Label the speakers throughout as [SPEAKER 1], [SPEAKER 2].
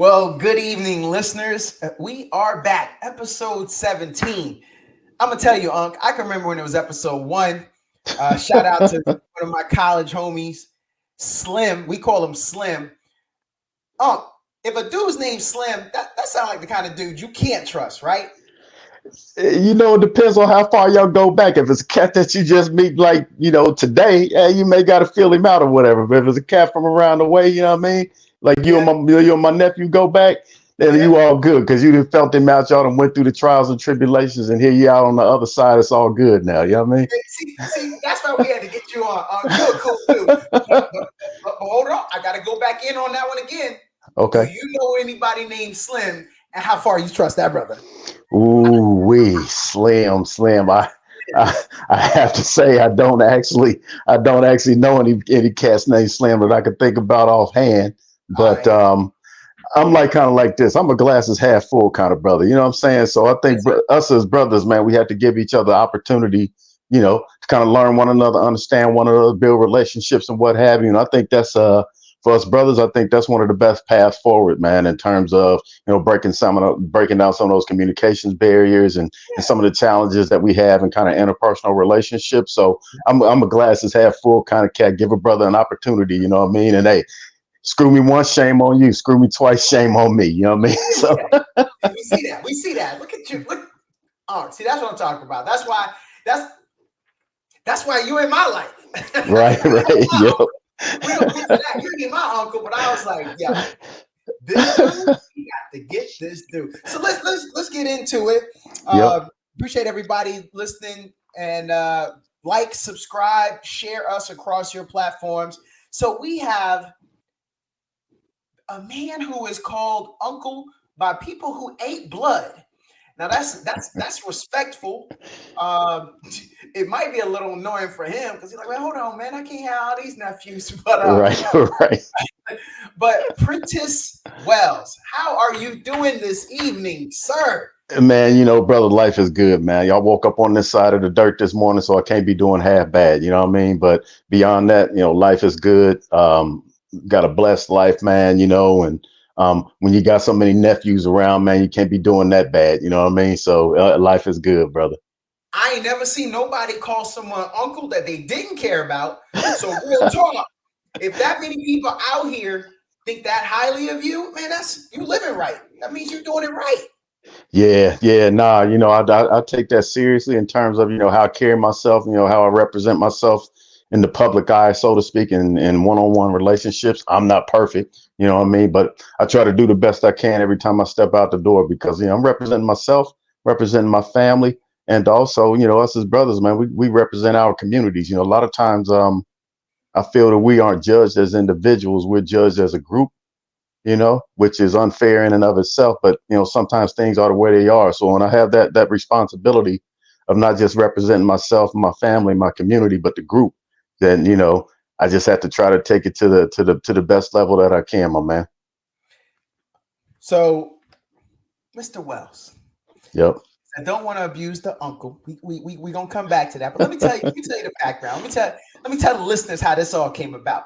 [SPEAKER 1] Well, good evening, listeners. We are back, episode 17. I'm going to tell you, Unc, I can remember when it was episode 1. Shout out to one of my college homies, Slim. We call him Slim. Unc, if a dude's named Slim, that sounds like the kind of dude you can't trust, right?
[SPEAKER 2] It depends on how far y'all go back. If it's a cat that you just meet, like, today, you may got to feel him out or whatever. But if it's a cat from around the way, you know what I mean? Like
[SPEAKER 1] Yeah,
[SPEAKER 2] you and my nephew go back, then
[SPEAKER 1] yeah.
[SPEAKER 2] you all good because you done felt him out. Y'all done went through the trials and tribulations, and here you out on the other side. It's all good now. You know what I mean?
[SPEAKER 1] See, that's why we had to get you on. You're a cool dude. But hold on, I got to go back in on that one again. Do
[SPEAKER 2] Okay.
[SPEAKER 1] you know anybody named Slim, and how far you trust that brother?
[SPEAKER 2] Ooh, slim. I have to say I don't actually know any cats named Slim that I could think about offhand.
[SPEAKER 1] Oh,
[SPEAKER 2] But
[SPEAKER 1] yeah.
[SPEAKER 2] I'm like kind of like this. I'm a glasses half full kind of brother. You know what I'm saying? So I think
[SPEAKER 1] Yes, sir.
[SPEAKER 2] us as brothers, man, we have to give each other opportunity, to kind of learn one another, understand one another, build relationships and what have you. And I think that's for us brothers, I think that's one of the best paths forward, man, in terms of, breaking down some of those communications barriers and some of the challenges that we have in kind of interpersonal relationships. So I'm a glasses half full kind of cat. Give a brother an opportunity, you know what I mean? And hey, screw me once, shame on you. Screw me twice, shame on me. You know what I mean? So
[SPEAKER 1] We see that. We see that. Look at you. Look. Oh, see, that's what I'm talking about. That's why you in my life.
[SPEAKER 2] right, right, yo.
[SPEAKER 1] We don't get to that. You ain't my uncle, but I was like, yeah, this dude, we got to get this dude. So let's get into it.
[SPEAKER 2] Yep.
[SPEAKER 1] Appreciate everybody listening and like, subscribe, share us across your platforms. So we have a man who is called uncle by people who ate blood. Now that's respectful. Um, it might be a little annoying for him because he's like, well, hold on, man, I can't have all these nephews.
[SPEAKER 2] Right, right.
[SPEAKER 1] But Prentice Wells, how are you doing this evening, sir?
[SPEAKER 2] Man, brother, life is good, man. Y'all woke up on this side of the dirt this morning, so I can't be doing half bad, you know what I mean? But beyond that, life is good. Got a blessed life, man, and when you got so many nephews around, man, you can't be doing that bad, you know what I mean? So life is good, brother.
[SPEAKER 1] I ain't never seen nobody call someone uncle that they didn't care about. So real talk, if that many people out here think that highly of you, man, that's you living right. That means you're doing it right.
[SPEAKER 2] Yeah, nah, I take that seriously in terms of, how I carry myself, how I represent myself in the public eye, so to speak, in one-on-one relationships. I'm not perfect, you know what I mean? But I try to do the best I can every time I step out the door because, I'm representing myself, representing my family, and also, us as brothers, man, we represent our communities. A lot of times I feel that we aren't judged as individuals, we're judged as a group, which is unfair in and of itself. But, sometimes things are the way they are. So when I have that responsibility of not just representing myself and my family, my community, but the group, then, I just have to try to take it to the best level that I can, my man.
[SPEAKER 1] So, Mr. Wells,
[SPEAKER 2] Yep.
[SPEAKER 1] I don't want to abuse the uncle. We gonna come back to that. But let me tell you the background. Let me tell the listeners how this all came about.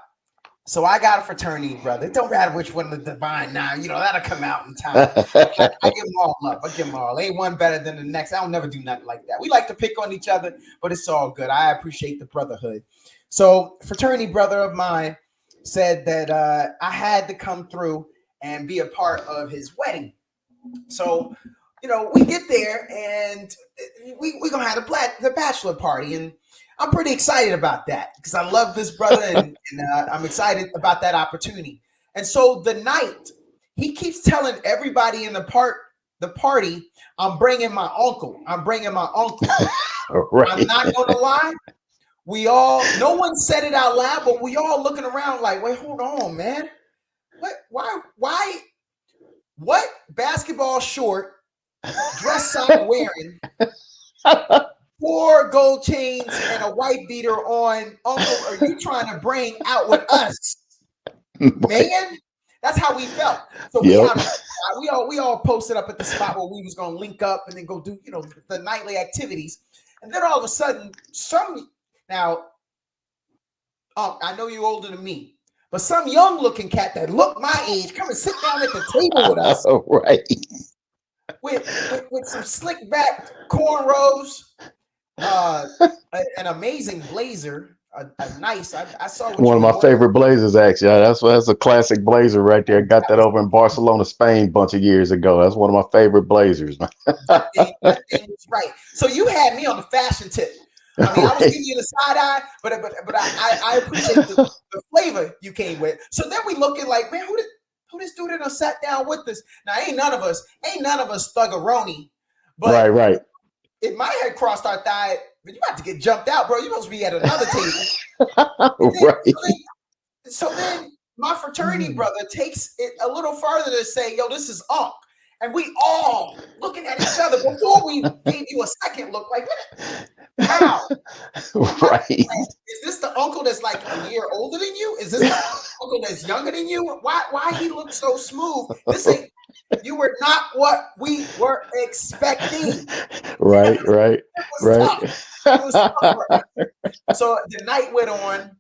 [SPEAKER 1] So I got a fraternity brother. It don't matter which one the divine now, that'll come out in time. I give them all up. I give them all. Ain't one better than the next. I don't never do nothing like that. We like to pick on each other, but it's all good. I appreciate the brotherhood. So fraternity brother of mine said that I had to come through and be a part of his wedding. So, we get there and we gonna have the bachelor party, and I'm pretty excited about that because I love this brother and I'm excited about that opportunity. And so the night he keeps telling everybody in the party, I'm bringing my uncle. I'm bringing my uncle. I'm
[SPEAKER 2] Right.
[SPEAKER 1] not gonna lie. No one said it out loud, but we all looking around like, wait, hold on, man. Why? What basketball short, dress sock wearing, 4 gold chains and a white beater on uncle are you trying to bring out with us,
[SPEAKER 2] Right.
[SPEAKER 1] man? That's how we felt. So
[SPEAKER 2] Yep.
[SPEAKER 1] we all posted up at the spot where we was gonna link up and then go do the nightly activities, and then all of a sudden I know you're older than me, but some young looking cat that looked my age come and sit down at the table with us
[SPEAKER 2] Right.
[SPEAKER 1] with some slick back cornrows, an amazing blazer, a nice. I saw what
[SPEAKER 2] One
[SPEAKER 1] you
[SPEAKER 2] of
[SPEAKER 1] was
[SPEAKER 2] my
[SPEAKER 1] wearing.
[SPEAKER 2] favorite blazers, actually. That's a classic blazer right there. Got that over in Barcelona, Spain, a bunch of years ago. That's one of my favorite blazers, man.
[SPEAKER 1] That thing was right. So you had me on the fashion tip. I mean, I was
[SPEAKER 2] Right.
[SPEAKER 1] giving you the side eye, but I appreciate the flavor you came with. So then we looking like, man, who this dude that sat down with us? Now ain't none of us thuggeroni, but
[SPEAKER 2] Right.
[SPEAKER 1] it might have crossed our thigh. But you about to get jumped out, bro. You supposed to be at another table.
[SPEAKER 2] Right.
[SPEAKER 1] So then my fraternity brother takes it a little further to say, yo, this is Unc. And we all looking at each other before we gave you a second look, like, how?
[SPEAKER 2] Right.
[SPEAKER 1] Is this the uncle that's like a year older than you? Is this the uncle that's younger than you? Why he looks so smooth? This ain't, you were not what we were expecting.
[SPEAKER 2] Right.
[SPEAKER 1] It was tough. Right? So the night went on,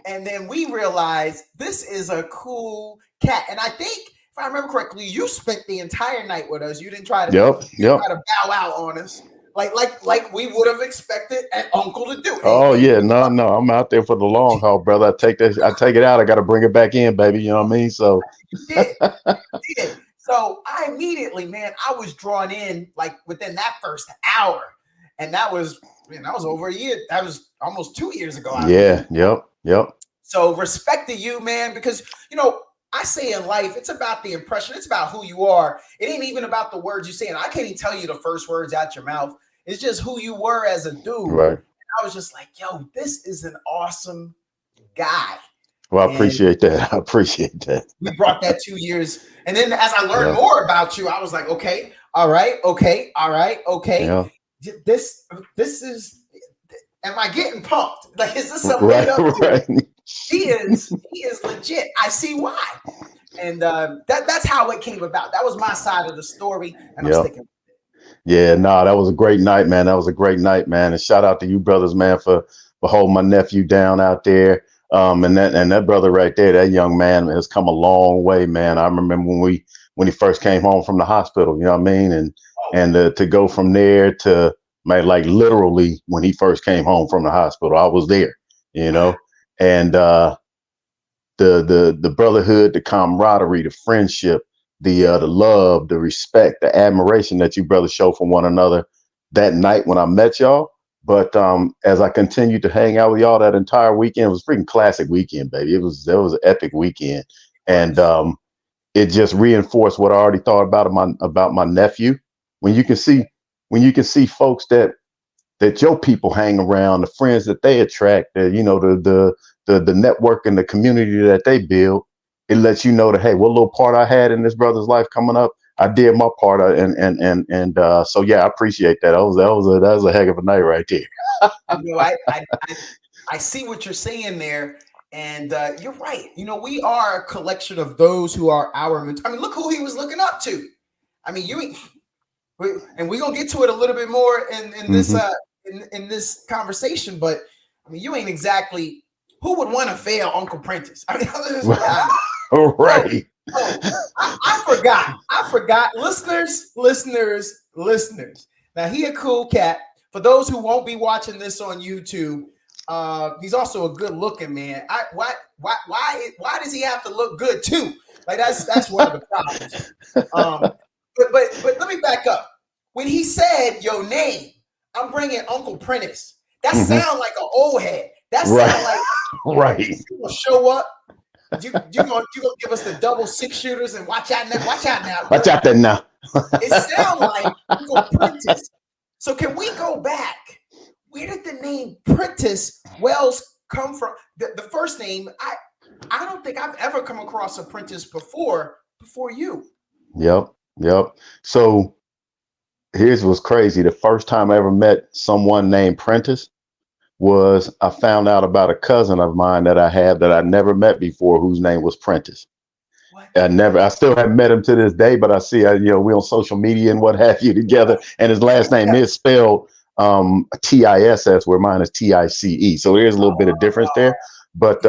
[SPEAKER 1] and then we realized this is a cool cat. And I think, if I remember correctly, you spent the entire night with us. You didn't try to try to bow out on us like we would have expected an uncle to do.
[SPEAKER 2] Oh yeah, no, I'm out there for the long haul, brother. I take it out. I got to bring it back in, baby. You know what I mean? So
[SPEAKER 1] you did. So I immediately, man, I was drawn in like within that first hour, and that was over a year. That was almost 2 years ago.
[SPEAKER 2] Yep.
[SPEAKER 1] So respect to you, man, because I say in life, it's about the impression. It's about who you are. It ain't even about the words you say. And I can't even tell you the first words out your mouth. It's just who you were as a dude.
[SPEAKER 2] Right.
[SPEAKER 1] And I was just like, yo, this is an awesome guy.
[SPEAKER 2] Well, I appreciate that.
[SPEAKER 1] We brought that 2 years. And then as I learned more about you, I was like, okay, all right.
[SPEAKER 2] Yeah.
[SPEAKER 1] This is, am I getting pumped? Like, is this a made up dude?
[SPEAKER 2] Right.
[SPEAKER 1] He is legit. I see why. And that's how it came about. That was my side of the story, and I'm sticking with it.
[SPEAKER 2] Yeah, that was a great night, man. And shout out to you brothers, man, for holding my nephew down out there. And that brother right there, that young man has come a long way, man. I remember when he first came home from the hospital, you know what I mean? And to go from there to like literally when he first came home from the hospital, I was there, and the brotherhood, the camaraderie, the friendship, the love, the respect, the admiration that you brothers show for one another that night when I met y'all. But as I continued to hang out with y'all that entire weekend, it was a freaking classic weekend, baby. That was an epic weekend. And it just reinforced what I already thought about my nephew. When you can see folks that your people hang around, the friends that they attract, the network and the community that they build, it lets you know that, hey, what little part I had in this brother's life coming up, I did my part. So yeah, I appreciate that. That was a heck of a night right there.
[SPEAKER 1] I see what you're saying there. And you're right. We are a collection of those who are our mentors. I mean, look who he was looking up to. I mean, and we're gonna get to it a little bit more in this in this conversation, but I mean, you ain't exactly who would want to fail Uncle Prentice. I mean,
[SPEAKER 2] right.
[SPEAKER 1] I forgot. Listeners. Now he a cool cat. For those who won't be watching this on YouTube, he's also a good looking man. Why does he have to look good too? Like that's one of the problems. But let me back up. When he said your name, I'm bringing Uncle Prentice. That sound like an old head. That sound like
[SPEAKER 2] right.
[SPEAKER 1] You gonna show up. You gonna give us the double 6-shooters and watch out now. Watch out there now. It sounds like Uncle Prentice. So can we go back? Where did the name Prentice Wells come from? The first name, I don't think I've ever come across a Prentice before you.
[SPEAKER 2] Yep. So here's what's crazy. The first time I ever met someone named Prentice was I found out about a cousin of mine that I had that I never met before, whose name was Prentice.
[SPEAKER 1] What?
[SPEAKER 2] I still haven't met him to this day, but I see, we on social media and what have you together. And his last name is spelled TISS, where mine is TICE. So there's a little bit of difference there. But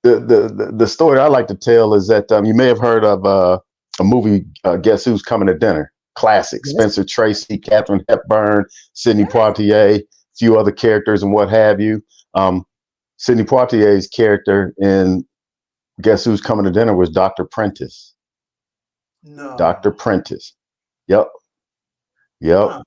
[SPEAKER 2] the story I like to tell is that you may have heard of a movie, Guess Who's Coming to Dinner? Classic.
[SPEAKER 1] Yes.
[SPEAKER 2] Spencer Tracy, Katharine Hepburn, Sidney
[SPEAKER 1] Yes.
[SPEAKER 2] Poitier, a few other characters and what have you. Sidney Poitier's character in Guess Who's Coming to Dinner was Dr. Prentice. Dr.
[SPEAKER 1] No.
[SPEAKER 2] Prentice. Yep. Yep.
[SPEAKER 1] Huh.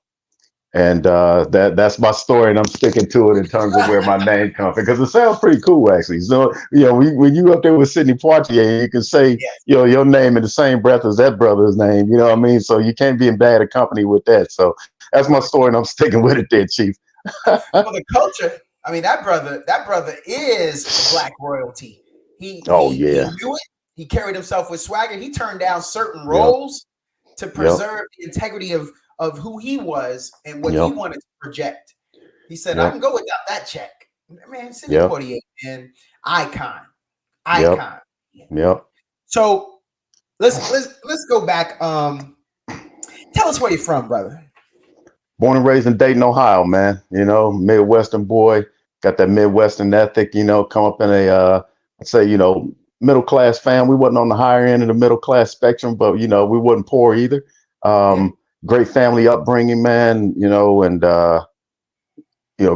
[SPEAKER 2] And that's my story, and I'm sticking to it in terms of where my name comes from, because it sounds pretty cool, actually. So, when you up there with Sidney Poitier, you can say,
[SPEAKER 1] Yes.
[SPEAKER 2] your name in the same breath as that brother's name. You know what I mean? So you can't be in bad company with that. So that's my story, and I'm sticking with it there, Chief.
[SPEAKER 1] Well, the culture. I mean, that brother is black royalty. He
[SPEAKER 2] Oh,
[SPEAKER 1] he
[SPEAKER 2] yeah.
[SPEAKER 1] he knew it. He carried himself with swagger. He turned down certain
[SPEAKER 2] Yep.
[SPEAKER 1] roles to
[SPEAKER 2] Yep.
[SPEAKER 1] preserve the integrity of who he was and what he
[SPEAKER 2] Yep.
[SPEAKER 1] wanted to project. He said, "I
[SPEAKER 2] Yep.
[SPEAKER 1] can go without that check." Man, Sidney
[SPEAKER 2] Yep.
[SPEAKER 1] Poitier, man, icon.
[SPEAKER 2] Yep. Yep.
[SPEAKER 1] So let's go back. Tell us where you're from, brother.
[SPEAKER 2] Born and raised in Dayton, Ohio, man. Midwestern boy, got that Midwestern ethic. Come up in a, I'd say, middle class family. We wasn't on the higher end of the middle class spectrum, but we wasn't poor either. Great family upbringing, man.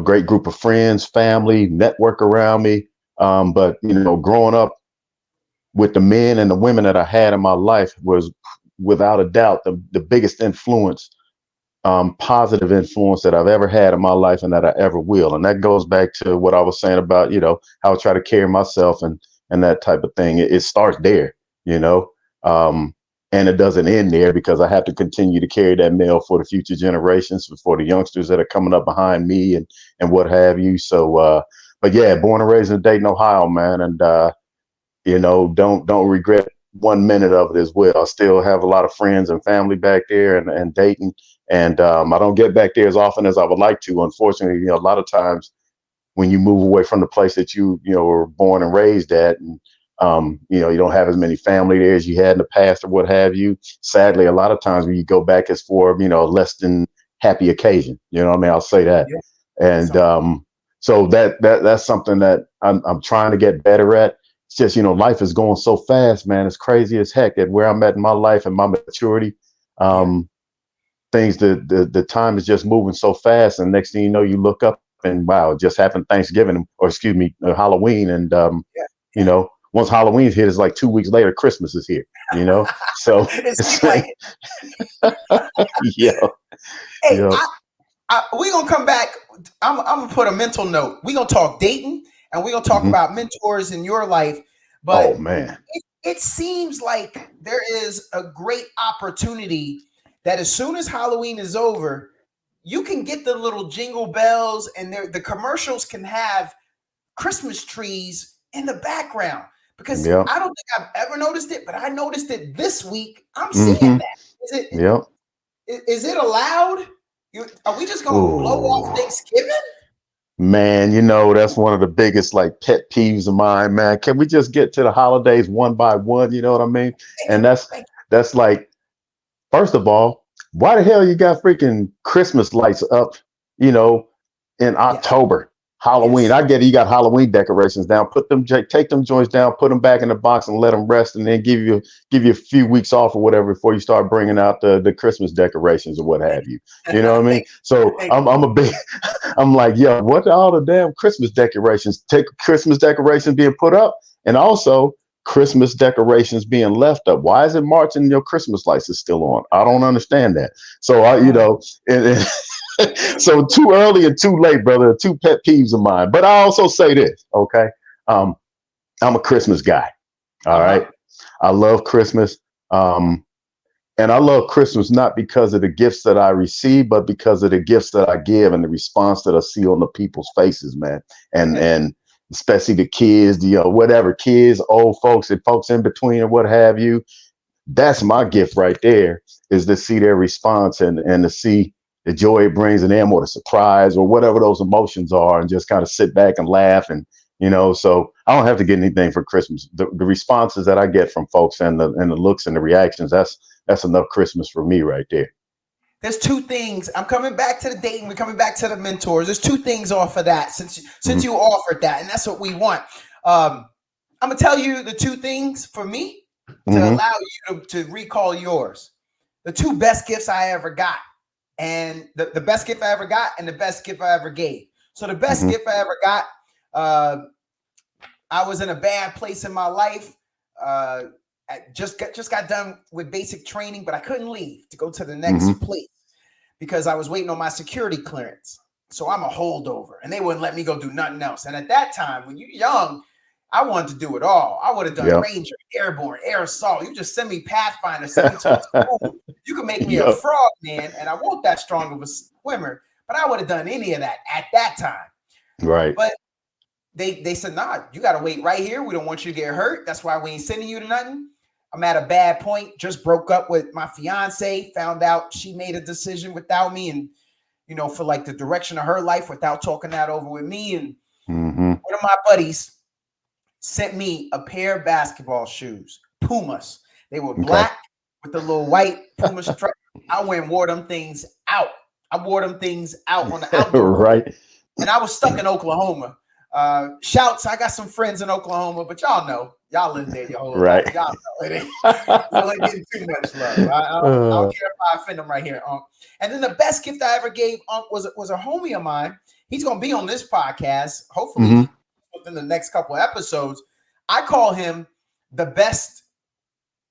[SPEAKER 2] Great group of friends, family, network around me. But growing up with the men and the women that I had in my life was without a doubt the biggest influence, positive influence that I've ever had in my life and that I ever will. And that goes back to what I was saying about, how I try to carry myself and that type of thing. It starts there, and it doesn't end there, because I have to continue to carry that mail for the future generations, for the youngsters that are coming up behind me and what have you. So, but yeah, born and raised in Dayton, Ohio, man. And, don't regret 1 minute of it as well. I still have a lot of friends and family back there and Dayton. And I don't get back there as often as I would like to. Unfortunately, a lot of times when you move away from the place that you were born and raised at, and you don't have as many family there as you had in the past or what have you. Sadly, a lot of times when you go back, it's for a less than happy occasion. You know what I mean? I'll say that.
[SPEAKER 1] Yeah.
[SPEAKER 2] And so that's something that I'm trying to get better at. It's just life is going so fast, man. It's crazy as heck at where I'm at in my life and my maturity. Things the time is just moving so fast, and next thing you know, you look up and wow, it just happened Thanksgiving, or excuse me, Halloween. And once Halloween's hit, it's like 2 weeks later Christmas is here. So
[SPEAKER 1] it's like
[SPEAKER 2] yeah.
[SPEAKER 1] Hey,
[SPEAKER 2] Yeah.
[SPEAKER 1] we're gonna come back. I'm gonna put a mental note. We're gonna talk dating, and we're gonna talk about mentors in your life. But
[SPEAKER 2] oh man,
[SPEAKER 1] it seems like there is a great opportunity that as soon as Halloween is over, you can get the little jingle bells, and the commercials can have Christmas trees in the background. Because
[SPEAKER 2] Yep.
[SPEAKER 1] I don't think I've ever noticed it, but I noticed it this week. I'm seeing that.
[SPEAKER 2] Yep.
[SPEAKER 1] Is it allowed? Are we just gonna blow off Thanksgiving?
[SPEAKER 2] Man, that's one of the biggest pet peeves of mine, man. Can we just get to the holidays one by one? You know what I mean? And that's like, first of all, why the hell you got freaking Christmas lights up, in October? Halloween.
[SPEAKER 1] Yes.
[SPEAKER 2] I get it. You got Halloween decorations down. Take them joints down, put them back in the box, and let them rest, and then give you a few weeks off or whatever before you start bringing out the Christmas decorations or what have you. You know what I mean? So I'm like, yo, what all the damn Christmas decorations? Take Christmas decorations being put up, and also Christmas decorations being left up. Why is it March and your Christmas lights is still on? I don't understand that. So so too early and too late, brother. Two pet peeves of mine. But I also say this, okay? I'm a Christmas guy. All right. I love Christmas. And I love Christmas not because of the gifts that I receive, but because of the gifts that I give and the response that I see on the people's faces, man. And especially the kids, whatever, kids, old folks, and folks in between or what have you. That's my gift right there, is to see their response and to see the joy it brings in them, or the surprise, or whatever those emotions are, and just kind of sit back and laugh. And so I don't have to get anything for Christmas. The responses that I get from folks and the looks and the reactions, that's enough Christmas for me right there.
[SPEAKER 1] There's two things. I'm coming back to the dating. We're coming back to the mentors. There's two things off of that since you offered that, and that's what we want. I'm gonna tell you the two things for me to
[SPEAKER 2] Mm-hmm.
[SPEAKER 1] allow you to recall yours. The two best gifts I ever got, and the best gift I ever got, and the best gift I ever gave. So the best
[SPEAKER 2] Mm-hmm.
[SPEAKER 1] gift I ever got, I was in a bad place in my life. I just got done with basic training, but I couldn't leave to go to the next
[SPEAKER 2] Mm-hmm.
[SPEAKER 1] place because I was waiting on my security clearance. So I'm a holdover, and they wouldn't let me go do nothing else. And at that time, when you're young, I wanted to do it all. I would have done
[SPEAKER 2] Yep.
[SPEAKER 1] Ranger, Airborne, Air Assault. You just send me Pathfinder, send me to a school. You can make me a
[SPEAKER 2] Yep.
[SPEAKER 1] frog man, and I won't that strong of a swimmer, but I would have done any of that at that time.
[SPEAKER 2] Right.
[SPEAKER 1] But they said, nah, you got to wait right here. We don't want you to get hurt. That's why we ain't sending you to nothing. I'm at a bad point. Just broke up with my fiance. Found out she made a decision without me, and for like the direction of her life without talking that over with me. And
[SPEAKER 2] Mm-hmm.
[SPEAKER 1] one of my buddies sent me a pair of basketball shoes, Pumas. They were black with the little white Puma stripe. I went and wore them things out. I wore them things out on the outdoor
[SPEAKER 2] Right.
[SPEAKER 1] and I was stuck in Oklahoma. Shouts, I got some friends in Oklahoma, but y'all live there your whole
[SPEAKER 2] Right.
[SPEAKER 1] life. Y'all know it ain't getting too much love. I don't care if I offend them right here, Unc. And then the best gift I ever gave Unc was a homie of mine. He's gonna be on this podcast, hopefully
[SPEAKER 2] Mm-hmm.
[SPEAKER 1] within the next couple of episodes. I call him the best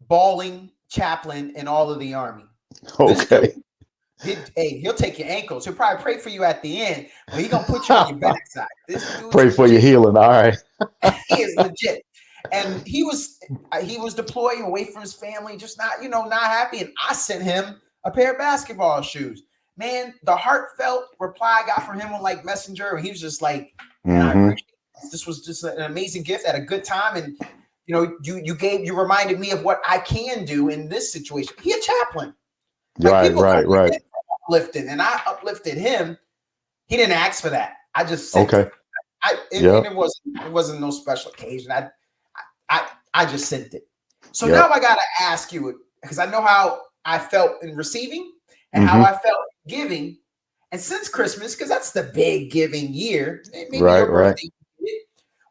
[SPEAKER 1] balling chaplain in all of the Army.
[SPEAKER 2] Okay.
[SPEAKER 1] He'll take your ankles. He'll probably pray for you at the end, but he's gonna put you on your backside. This dude
[SPEAKER 2] Pray for your healing. All right.
[SPEAKER 1] he is legit. And he was deployed away from his family, just not happy. And I sent him a pair of basketball shoes. Man, the heartfelt reply I got from him on like Messenger, he was just like, man, I appreciate it. This was just an amazing gift at a good time. And you reminded me of what I can do in this situation. He a chaplain. Like
[SPEAKER 2] Right.
[SPEAKER 1] Uplifted, and I uplifted him. He didn't ask for that. I just sent
[SPEAKER 2] Okay.
[SPEAKER 1] it. And it wasn't no special occasion. I just sent it. So
[SPEAKER 2] Yep.
[SPEAKER 1] now I gotta ask you, because I know how I felt in receiving and how I felt giving. And since Christmas, because that's the big giving year, maybe your birthday.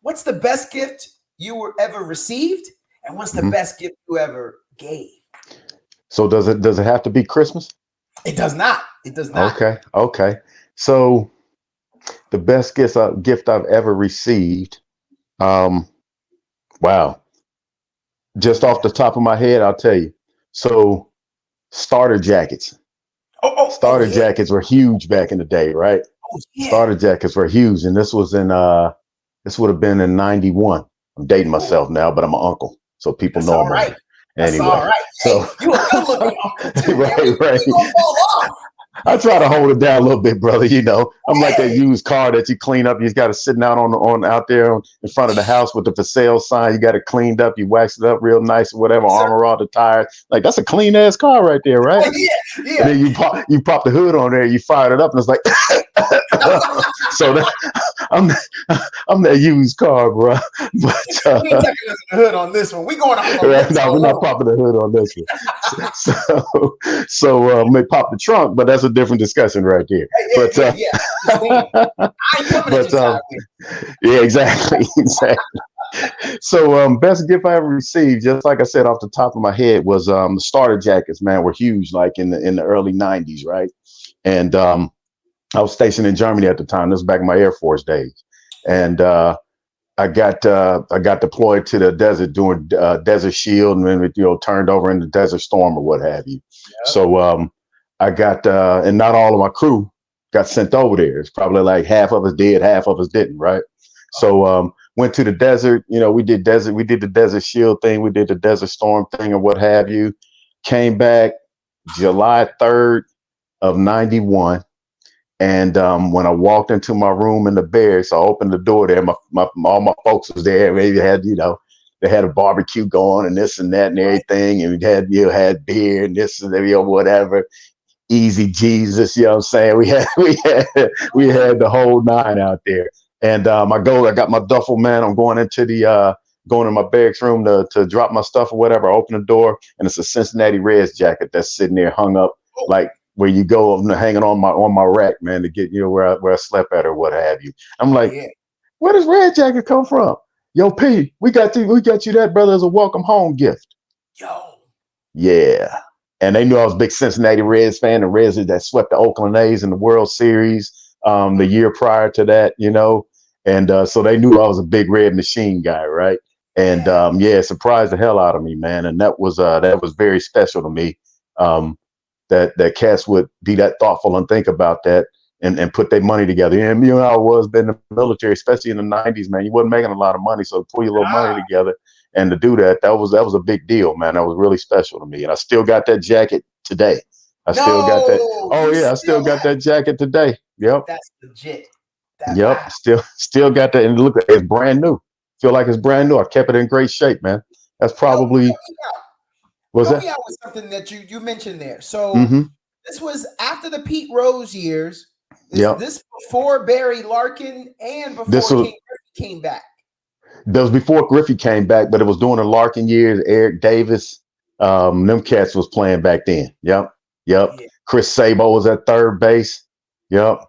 [SPEAKER 1] What's the best gift you ever received, and what's the best gift you ever gave?
[SPEAKER 2] So does it have to be Christmas?
[SPEAKER 1] It does not. It does not.
[SPEAKER 2] Okay. So the best gift I've ever received. Wow. Just off the top of my head, I'll tell you. So starter jackets. Starter jackets were huge back in the day, right?
[SPEAKER 1] Oh, yeah.
[SPEAKER 2] Starter jackets were huge, and this would have been in 91. I'm dating myself now, but I'm an uncle, so people know I'm right. Anyway,
[SPEAKER 1] that's all right.
[SPEAKER 2] So
[SPEAKER 1] hey, you a good looking uncle too,
[SPEAKER 2] right.
[SPEAKER 1] You gonna fall off.
[SPEAKER 2] I try to hold it down a little bit, brother. I'm like that used car that you clean up. You got to sitting out out there in front of the house with the for sale sign. You got it cleaned up. You wax it up real nice or whatever. Armor all the tires. Like that's a clean ass car right there, right?
[SPEAKER 1] Yeah.
[SPEAKER 2] And then you pop the hood on there. You fired it up, and it's like. So I'm that used car, bro. But
[SPEAKER 1] we ain't taking the hood on this one. We going on.
[SPEAKER 2] Right, no, we're not popping the hood on this one. So may pop the trunk, but that's a different discussion right there. Yeah, exactly. So best gift I ever received, just like I said off the top of my head, was the starter jackets. Man, were huge, like in the early '90s, right? And I was stationed in Germany at the time. This was back in my Air Force days, and I got deployed to the desert doing Desert Shield, and then turned over into Desert Storm or what have you. Yep. So I got and not all of my crew got sent over there. It's probably like half of us did, half of us didn't, right? So went to the desert. We did the Desert Shield thing, we did the Desert Storm thing, or what have you. Came back July 3rd of '91. And when I walked into my room in the barracks, I opened the door there. All my folks was there. Maybe they had a barbecue going and this and that and everything. And we had beer and this and whatever. Easy Jesus, you know what I'm saying? We had the whole nine out there. And I got my duffel, man. I'm going to my barracks room to drop my stuff or whatever. I open the door and it's a Cincinnati Reds jacket that's sitting there hung up like where you go hanging on my rack, man, to get where I slept at or what have you. I'm like, where does Red Jacket come from? Yo, P, we got you that, brother, as a welcome home gift.
[SPEAKER 1] Yo.
[SPEAKER 2] Yeah. And they knew I was a big Cincinnati Reds fan. The Reds that swept the Oakland A's in the World Series the year prior to that, you know. And so they knew I was a big Red Machine guy, right? And yeah, it surprised the hell out of me, man. And that was very special to me. That cats would be that thoughtful and think about that and put their money together. And you know how it was been in the military, especially in the 90s, man. You wasn't making a lot of money, so to pull your little money together and to do that, that was a big deal, man. That was really special to me. And I still got that jacket today. I still got that. Oh yeah, I still got that jacket today. Yep.
[SPEAKER 1] That's legit.
[SPEAKER 2] Yep.
[SPEAKER 1] Wow.
[SPEAKER 2] Still got that. And look, it's brand new. Feel like it's brand new. I kept it in great shape, man. That's probably
[SPEAKER 1] Help me out with something that you mentioned there. So this was after the Pete Rose years. This before Barry Larkin and before King Griffey came back.
[SPEAKER 2] That was before Griffey came back, but it was during the Larkin years. Eric Davis, them cats was playing back then. Yep. Yeah. Chris Sabo was at third base. Yep.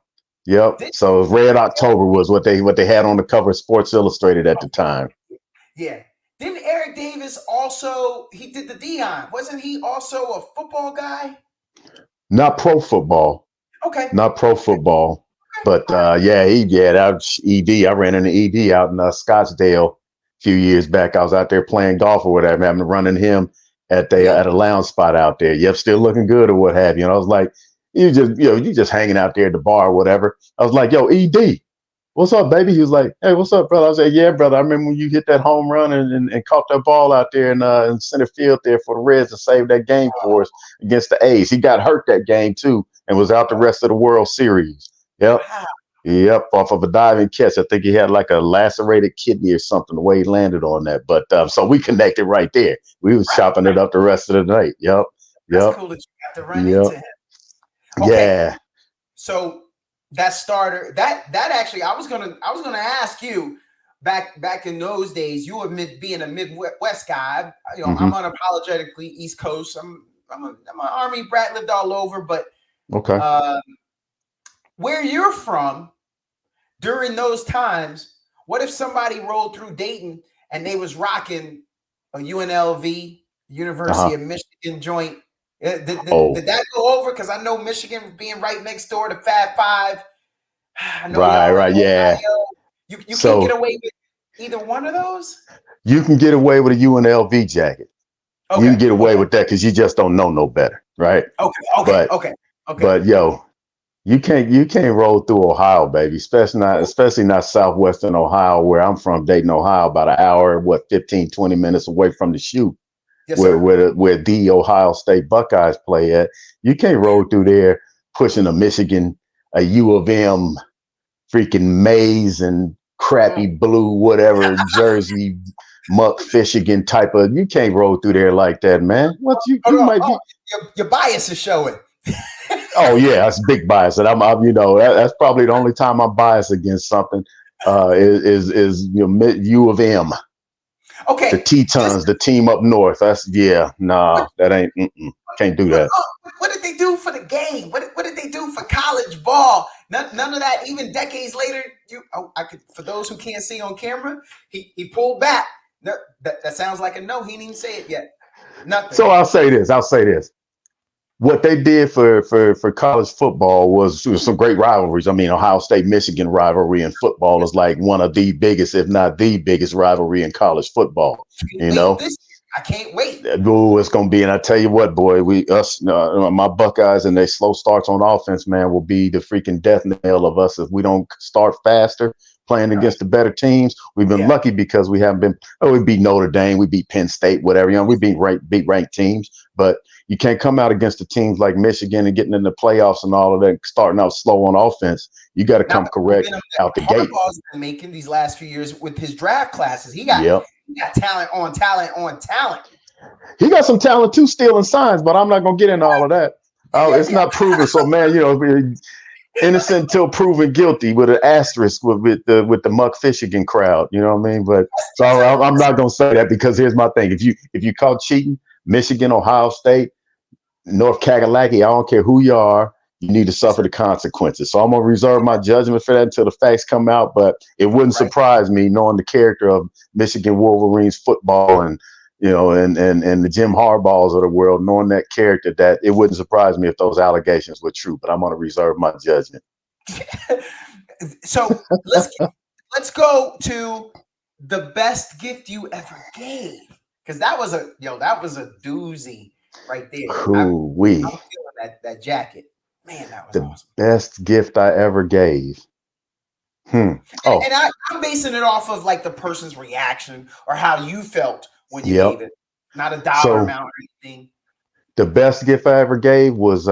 [SPEAKER 2] So Red October was what they had on the cover of Sports Illustrated at the time.
[SPEAKER 1] Yeah. Didn't Eric Davis also, he did the Dion? Wasn't he also a football guy?
[SPEAKER 2] Not pro football.
[SPEAKER 1] Okay.
[SPEAKER 2] Not pro football. But that was ED. I ran into ED out in Scottsdale a few years back. I was out there playing golf or whatever, having to run into him at a lounge spot out there. Yep, still looking good or what have you. And I was like, you just hanging out there at the bar or whatever. I was like, yo, ED, what's up, baby? He was like, hey, what's up, brother? I was like, yeah, brother. I remember when you hit that home run and caught that ball out there in center field there for the Reds to save that game for us against the A's. He got hurt that game too and was out the rest of the World Series. Yep. Wow. Yep, off of a diving catch. I think he had like a lacerated kidney or something the way he landed on that. But so we connected right there. We was chopping it up the rest of the night. Yep.
[SPEAKER 1] That's cool that you got to run into him. Okay. Yeah. So that starter, that actually, I was gonna ask you back in those days. You admit being a Midwest guy. You know, I'm unapologetically East Coast. I'm an Army brat, lived all over, but where you're from during those times, what if somebody rolled through Dayton and they was rocking a UNLV, University of Michigan joint? Did that go over? Because I know Michigan being right next door to Fab Five. I know
[SPEAKER 2] yeah.
[SPEAKER 1] You can't get away with either one of those?
[SPEAKER 2] You can get away with a UNLV jacket. Okay. You can get away with that because you just don't know no better, right? Okay. But yo, you can't roll through Ohio, baby, especially not southwestern Ohio, where I'm from, Dayton, Ohio, about an hour, 15, 20 minutes away from the shoot. Yes, where the Ohio State Buckeyes play at. You can't roll through there pushing a Michigan, a U of M, freaking maize and crappy blue, whatever, jersey, muck Fishigan type of. You can't roll through there like that, man. What
[SPEAKER 1] your bias is showing.
[SPEAKER 2] Oh yeah, that's big bias, and I'm that's probably the only time I'm biased against something. Is U of M. Okay, the Tetons, the team up north. That ain't. Can't do that.
[SPEAKER 1] What did they do for the game? What did they do for college ball? None of that. Even decades later, for those who can't see on camera, he pulled back. That sounds like a no. He didn't even say it yet. Nothing.
[SPEAKER 2] So I'll say this. What they did for college football was some great rivalries. I mean, Ohio State Michigan rivalry in football is like one of the biggest, if not the biggest, rivalry in college football.
[SPEAKER 1] I can't wait.
[SPEAKER 2] Ooh, it's gonna be, and I tell you what, boy, my Buckeyes and their slow starts on offense, man, will be the freaking death knell of us if we don't start faster. Playing against the better teams. We've been lucky because we haven't been. We beat Notre Dame, we beat Penn State, whatever. We beat ranked teams, but you can't come out against the teams like Michigan and getting in the playoffs and all of that, starting out slow on offense. You got to come correct out the gate.
[SPEAKER 1] Harbaugh's been making these last few years with his draft classes. He got talent on talent on talent.
[SPEAKER 2] He got some talent too, stealing signs, but I'm not gonna get into all of that. It's not proven. So, man, innocent until proven guilty with an asterisk with the Muck Fishigan crowd. You know what I mean? But so I'm not gonna say that because here's my thing: if you caught cheating, Michigan, Ohio State, North Kakalaki, I don't care who you are, you need to suffer the consequences. So I'm gonna reserve my judgment for that until the facts come out. But it wouldn't
[SPEAKER 1] Right.
[SPEAKER 2] surprise me knowing the character of Michigan Wolverines football and and the Jim Harbaughs of the world, knowing that character, that it wouldn't surprise me if those allegations were true. But I'm gonna reserve my judgment.
[SPEAKER 1] So let's go to the best gift you ever gave, because that was a doozy right there.
[SPEAKER 2] Ooh,
[SPEAKER 1] I'm
[SPEAKER 2] wee.
[SPEAKER 1] feeling that jacket, man. That was
[SPEAKER 2] The
[SPEAKER 1] awesome.
[SPEAKER 2] best gift I ever gave. Oh,
[SPEAKER 1] And I'm basing it off of like the person's reaction or how you felt when you gave
[SPEAKER 2] yep.
[SPEAKER 1] it, not a dollar
[SPEAKER 2] So
[SPEAKER 1] amount or anything.
[SPEAKER 2] the best gift I ever gave was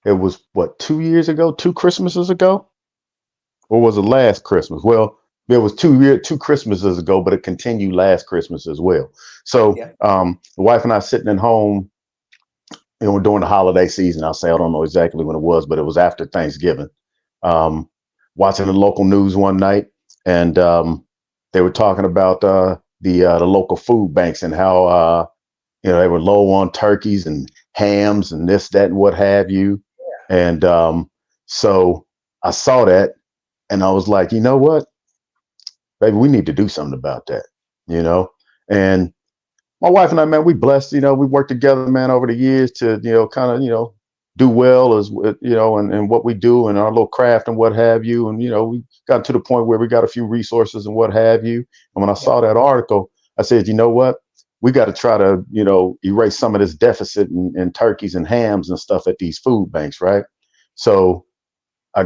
[SPEAKER 2] it was what, 2 years ago, 2 Christmases ago, or was it last Christmas? Well, it was 2 Christmases ago, but it continued last Christmas as well. So
[SPEAKER 1] Yeah,
[SPEAKER 2] the wife and I sitting at home, during the holiday season. I'll say I don't know exactly when it was, but it was after Thanksgiving. Um, Watching the local news one night, and they were talking about the local food banks and how they were low on turkeys and hams and this, that, and what have you. And so I saw that, and I was like, you know what, baby, we need to do something about that. You know, and my wife and I, man, we blessed, we worked together, man, over the years to, kind of, do well as, and what we do and our little craft and what have you. And, we got to the point where we got a few resources and what have you. And when I
[SPEAKER 1] yeah,
[SPEAKER 2] saw that article, I said, you know what? We got to try to, erase some of this deficit in turkeys and hams and stuff at these food banks, right? So I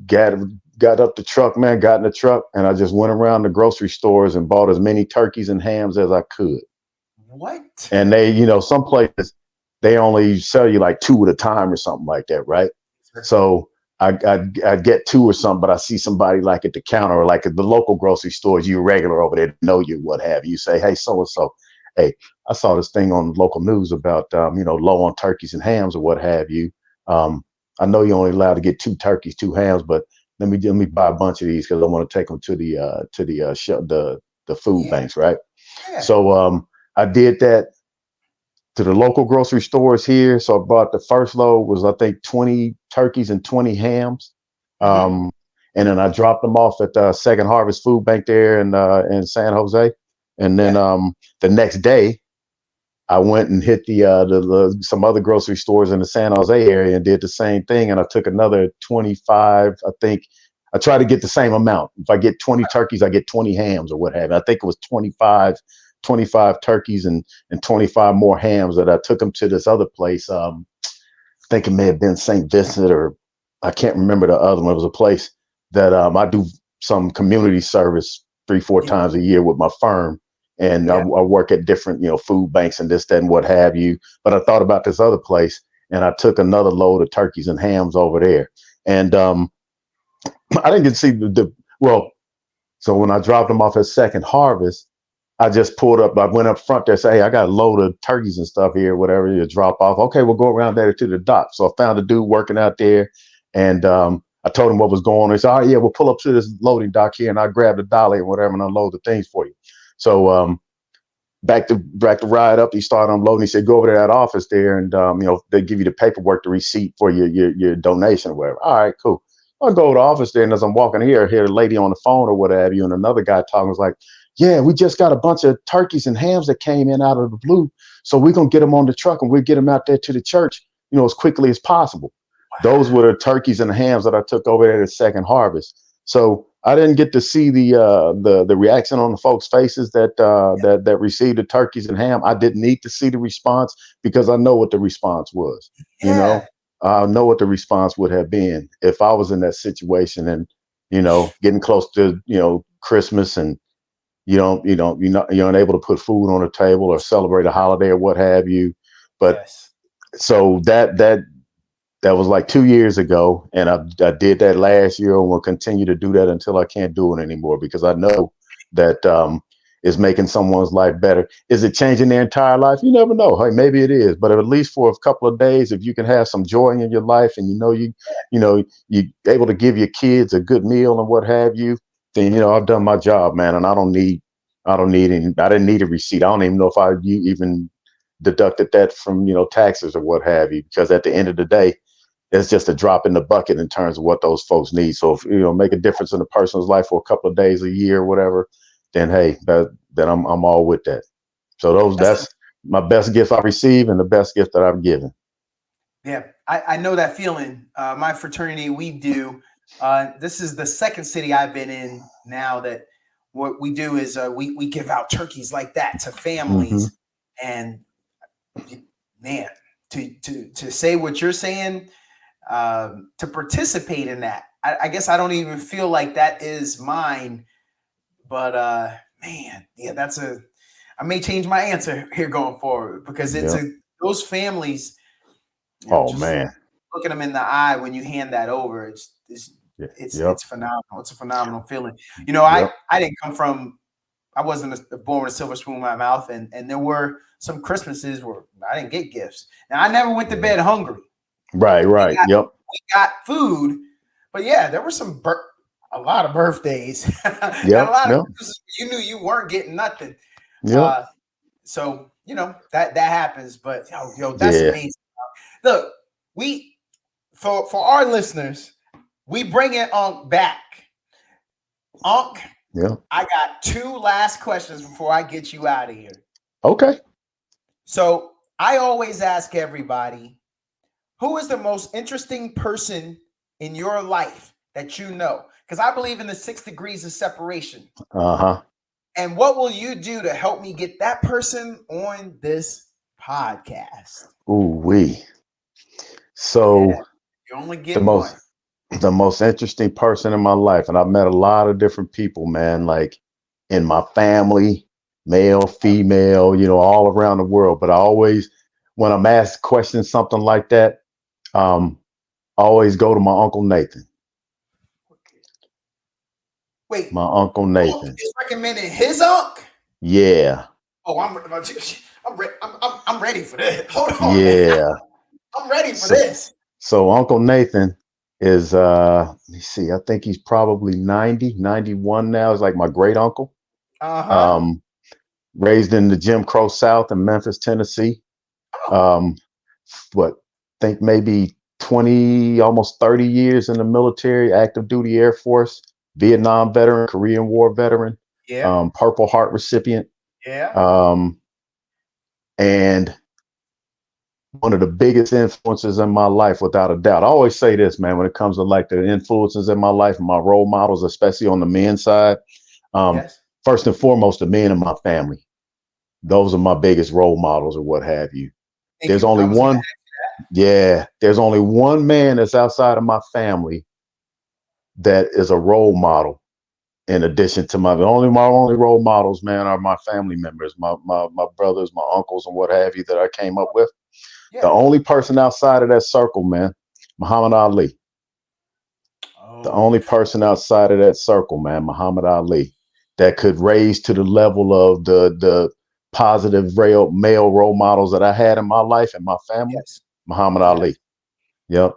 [SPEAKER 2] got got up the truck, man, got in the truck, and I just went around the grocery stores and bought as many turkeys and hams as I could.
[SPEAKER 1] what?
[SPEAKER 2] And they, some places they only sell you like two at a time or something like that, right? So I get two or something, but I see somebody like at the counter or like at the local grocery stores, you regular over there, know you, what have you. You say, hey, so and so, hey, I saw this thing on local news about low on turkeys and hams or what have you. I know you're only allowed to get two turkeys, two hams, but let me buy a bunch of these because I want to take them to the food
[SPEAKER 1] Yeah,
[SPEAKER 2] banks, right?
[SPEAKER 1] yeah.
[SPEAKER 2] So I did that to the local grocery stores here. So I bought the first load was, I think, 20 turkeys and 20 hams.
[SPEAKER 1] Mm-hmm.
[SPEAKER 2] Um, and then I dropped them off at the Second Harvest Food Bank there in San Jose. And then
[SPEAKER 1] Yeah,
[SPEAKER 2] the next day, I went and hit the some other grocery stores in the San Jose area and did the same thing. And I took another 25. I think I try to get the same amount. If I get 20 turkeys, I get 20 hams or what have you. I think it was 25 turkeys and 25 more hams that I took them to this other place. I think it may have been St. Vincent, or I can't remember the other one. It was a place that I do some community service 3-4
[SPEAKER 1] yeah,
[SPEAKER 2] times a year with my firm. And I
[SPEAKER 1] yeah.
[SPEAKER 2] work at different, food banks and this, that, and what have you. But I thought about this other place, and I took another load of turkeys and hams over there. And I didn't get to see well, so when I dropped them off at Second Harvest, I just pulled up. I went up front there, say, hey, I got a load of turkeys and stuff here, whatever, you drop off. Okay, we'll go around there to the dock. So I found a dude working out there, and I told him what was going on. He said, all right, yeah, we'll pull up to this loading dock here, and I'll grab the dolly and whatever and unload the things for you. So back to ride up, he started unloading. He said, go over to that office there, and they give you the paperwork, the receipt for your donation or whatever. All right, cool. I'll go to the office there, and as I'm walking here, I hear a lady on the phone or what have you, and another guy talking was like, yeah, we just got a bunch of turkeys and hams that came in out of the blue, so we're gonna get them on the truck and we'll get them out there to the church, as quickly as possible. Those were the turkeys and the hams that I took over there at Second Harvest. So I didn't get to see the reaction on the folks' faces that received the turkeys and ham. I didn't need to see the response because I know what the response was. You
[SPEAKER 1] Yeah.
[SPEAKER 2] know, I know what the response would have been if I was in that situation and getting close to Christmas, and you're unable to put food on the table or celebrate a holiday or what have you. But
[SPEAKER 1] Yes.
[SPEAKER 2] so that was like 2 years ago, and I did that last year, and will continue to do that until I can't do it anymore because I know that is making someone's life better. Is it changing their entire life? You never know. Hey, maybe it is, but at least for a couple of days, if you can have some joy in your life, and you able to give your kids a good meal and what have you, then I've done my job, man, and I don't need any. I didn't need a receipt. I don't even know if you even deducted that from, taxes or what have you, because at the end of the day, it's just a drop in the bucket in terms of what those folks need. So if make a difference in a person's life for a couple of days, a year, or whatever, then hey, then I'm all with that. So that's my best gift I receive and the best gift that I've given.
[SPEAKER 1] Yeah, I know that feeling. My fraternity, we do. This is the second city I've been in now that what we do is we give out turkeys like that to families, and man, to say what you're saying, to participate in that, I guess I don't even feel like that is mine. But man, yeah, I may change my answer here going forward, because those families. Just
[SPEAKER 2] Man,
[SPEAKER 1] looking them in the eye when you hand that over, it's phenomenal. It's a phenomenal feeling. I didn't come from. I wasn't born with a silver spoon in my mouth, and there were some Christmases where I didn't get gifts. Now I never went to bed hungry.
[SPEAKER 2] Right.
[SPEAKER 1] We got food, but yeah, there were a lot of birthdays. And a lot of Christmases you knew you weren't getting nothing. So that happens, but that's amazing. Look, for our listeners, we bring it back. Unc, I got 2 last questions before I get you out of here.
[SPEAKER 2] Okay.
[SPEAKER 1] So I always ask everybody, who is the most interesting person in your life that you know? Because I believe in the 6 degrees of separation. And what will you do to help me get that person on this podcast?
[SPEAKER 2] Ooh-wee. So
[SPEAKER 1] you only get one.
[SPEAKER 2] The most interesting person in my life, and I've met a lot of different people, man, like in my family, male, female, all around the world. But I always, when I'm asked questions, something like that, I always go to my Uncle Nathan.
[SPEAKER 1] Wait,
[SPEAKER 2] my Uncle Nathan.
[SPEAKER 1] Unc is recommending his Unc?
[SPEAKER 2] Yeah.
[SPEAKER 1] Oh, I'm ready for this. Hold on.
[SPEAKER 2] Yeah.
[SPEAKER 1] Man. I'm ready for this.
[SPEAKER 2] So Uncle Nathan is let me see, I think he's probably 90, 91 now. He's like my great uncle. Raised in the Jim Crow South in Memphis, Tennessee. Think maybe 20, almost 30 years in the military, active duty Air Force, Vietnam veteran, Korean War veteran, Purple Heart recipient. And one of the biggest influences in my life, without a doubt. I always say this, man, when it comes to like the influences in my life and my role models, especially on the men's side. First and foremost, the men in my family. Those are my biggest role models or what have you. There's only one. Yeah, there's only one man that's outside of my family that is a role model. In addition to my only role models, man, are my family members, my brothers, my uncles, and what have you that I came up with. The only person outside of that circle, man, Muhammad Ali. The only person outside of that circle, man, Muhammad Ali, that could raise to the level of the positive male role models that I had in my life and my family. Muhammad Ali. Yep.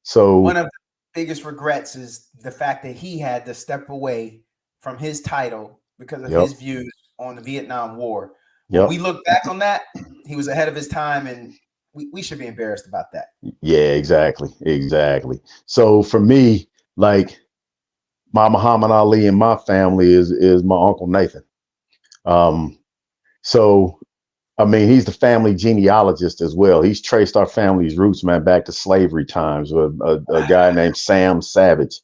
[SPEAKER 2] So
[SPEAKER 1] one of the biggest regrets is the fact that he had to step away from his title because of his views on the Vietnam War. When we look back on that, he was ahead of his time, and we should be embarrassed about that.
[SPEAKER 2] Yeah, exactly. So for me, like my Muhammad Ali and my family is my Uncle Nathan. So I mean, he's the family genealogist as well. He's traced our family's roots, man, back to slavery times with a guy named Sam Savage,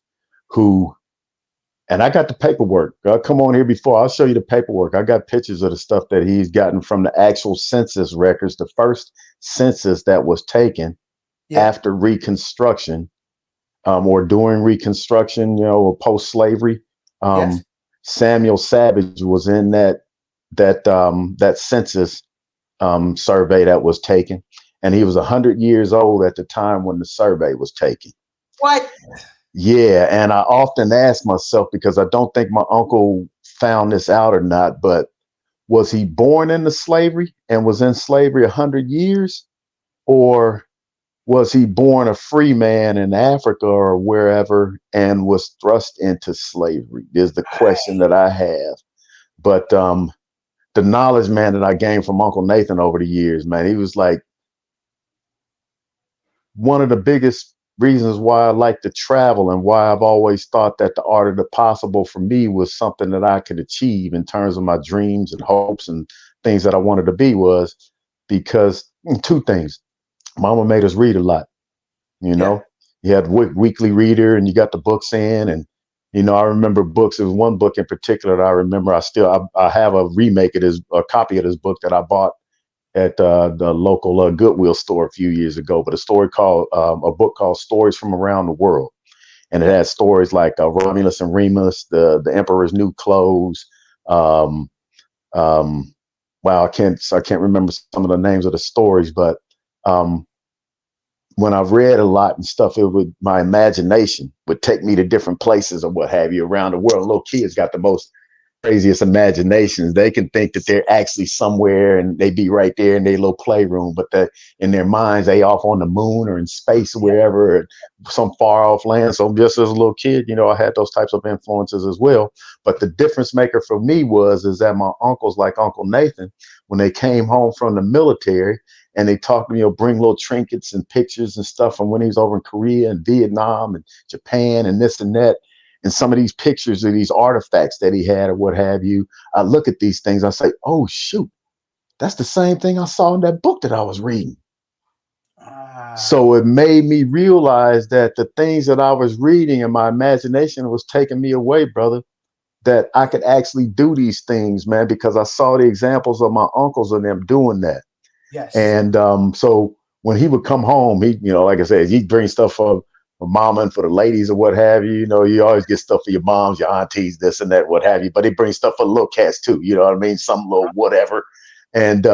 [SPEAKER 2] and I got the paperwork. Come on here before. I'll show you the paperwork. I got pictures of the stuff that he's gotten from the actual census records, the first census that was taken after Reconstruction, or during Reconstruction, or post-slavery. Samuel Savage was in that census survey that was taken, and he was 100 years old at the time when the survey was taken.
[SPEAKER 1] What?
[SPEAKER 2] Yeah, and I often ask myself, because I don't think my uncle found this out or not, but was he born into slavery and was in slavery 100 years, or was he born a free man in Africa or wherever and was thrust into slavery? Is the question that I have. But the knowledge, man, that I gained from Uncle Nathan over the years, man, he was like one of the biggest reasons why I like to travel and why I've always thought that the art of the possible for me was something that I could achieve in terms of my dreams and hopes and things that I wanted to be, was because two things. Mama made us read a lot, you
[SPEAKER 1] Yeah.
[SPEAKER 2] know. You had weekly reader and you got the books in, and I remember books. There was one book in particular that I remember. I have a remake of this, a copy of this book that I bought at the local Goodwill store a few years ago, but a book called Stories from Around the World. And it
[SPEAKER 1] Yeah.
[SPEAKER 2] has stories like Romulus and Remus, the Emperor's New Clothes. Um, wow, I can't remember some of the names of the stories, but um, when I read a lot and stuff, my imagination would take me to different places or what have you around the world. Little kids got the most craziest imaginations. They can think that they're actually somewhere and they be right there in their little playroom, but that in their minds they off on the moon or in space or
[SPEAKER 1] Yeah.
[SPEAKER 2] wherever, or some far off land. So just as a little kid, I had those types of influences as well. But the difference maker for me is that my uncles, like Uncle Nathan, when they came home from the military and they talked to me, bring little trinkets and pictures and stuff from when he was over in Korea and Vietnam and Japan and this and that. And some of these pictures of these artifacts that he had or what have you, I look at these things, I say, oh, shoot, that's the same thing I saw in that book that I was reading. So it made me realize that the things that I was reading and my imagination was taking me away, brother, that I could actually do these things, man, because I saw the examples of my uncles and them doing that.
[SPEAKER 1] Yes.
[SPEAKER 2] And so when he would come home, he, like I said, he'd bring stuff for mama and for the ladies or what have you. You always get stuff for your moms, your aunties, this and that, what have you. But he brings stuff for the little cats too. You know what I mean? Some little whatever. And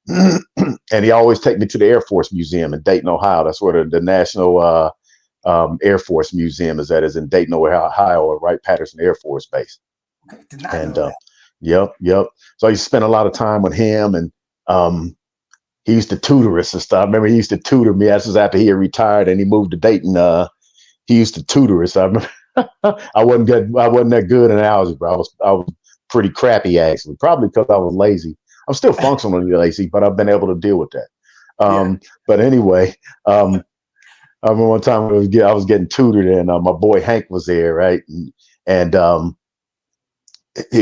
[SPEAKER 2] and he always take me to the Air Force Museum in Dayton, Ohio. That's where the National Air Force Museum is at, is in Dayton, Ohio, or Wright-Patterson Air Force Base.
[SPEAKER 1] Okay. Did not
[SPEAKER 2] And
[SPEAKER 1] know that.
[SPEAKER 2] yep. So I used to spend a lot of time with him, and he used to tutor us and stuff. I remember he used to tutor me. This was after he had retired and he moved to Dayton. He used to tutor us. I remember I wasn't good. I wasn't that good in algebra. I was pretty crappy, actually, probably because I was lazy. I'm still functionally lazy, but I've been able to deal with that.
[SPEAKER 1] Yeah.
[SPEAKER 2] But anyway, I remember one time I was getting tutored, and my boy Hank was there, right? And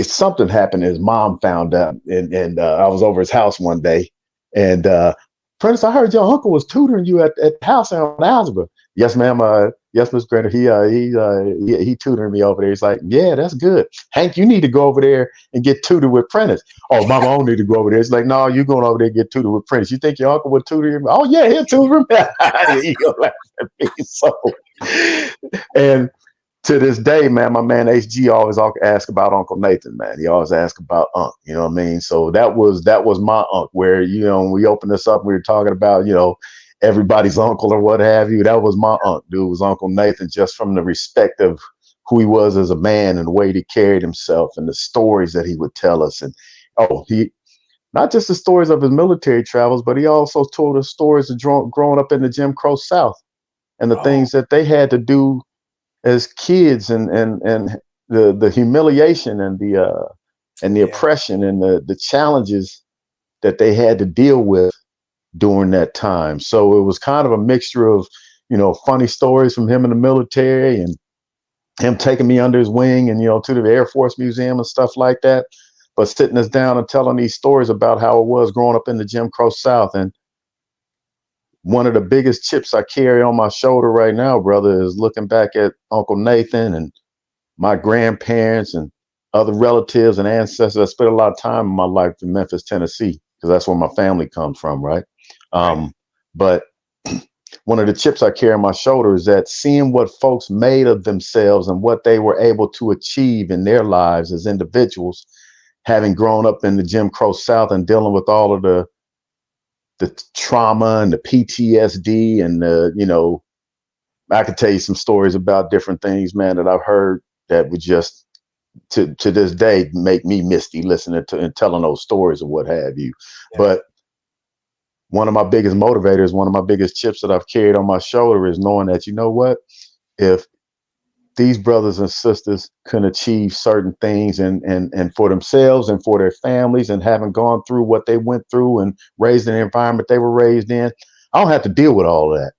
[SPEAKER 2] something happened. His mom found out, and I was over his house one day, and Prentice, I heard your uncle was tutoring you at the house on algebra. Yes, ma'am. Yes, Miss Grant. He tutoring me over there. He's like, yeah, that's good. Hank, you need to go over there and get tutored with Prentice. Oh, Mama, I don't need to go over there. It's like, no, you're going over there and get tutored with Prentice. You think your uncle would tutor you? Oh, yeah, he'll tutor him. He gonna laugh at me. So, and to this day, man, my man HG always ask about Uncle Nathan, man. He always ask about Unc, you know what I mean? So that was my Unc, where, when we opened this up, we were talking about, everybody's uncle or what have you. That was my Unc, dude. It was Uncle Nathan, just from the respect of who he was as a man and the way he carried himself and the stories that he would tell us. And he not just the stories of his military travels, but he also told us stories of growing up in the Jim Crow South and the things that they had to do as kids, and the humiliation and the oppression and the challenges that they had to deal with during that time. So it was kind of a mixture of, funny stories from him in the military and him taking me under his wing and, to the Air Force Museum and stuff like that, but sitting us down and telling these stories about how it was growing up in the Jim Crow South. And one of the biggest chips I carry on my shoulder right now, brother, is looking back at Uncle Nathan and my grandparents and other relatives and ancestors. I spent a lot of time in my life in Memphis, Tennessee, because that's where my family comes from, right? But one of the chips I carry on my shoulder is that seeing what folks made of themselves and what they were able to achieve in their lives as individuals, having grown up in the Jim Crow South and dealing with all of the trauma and the PTSD and I could tell you some stories about different things, man, that I've heard that would just to this day make me misty listening to and telling those stories or what have you.
[SPEAKER 1] Yeah.
[SPEAKER 2] But one of my biggest motivators, one of my biggest chips that I've carried on my shoulder is knowing that, you know what, if these brothers and sisters can achieve certain things and for themselves and for their families, and having gone through what they went through and raised in the environment they were raised in. I don't have to deal with all that.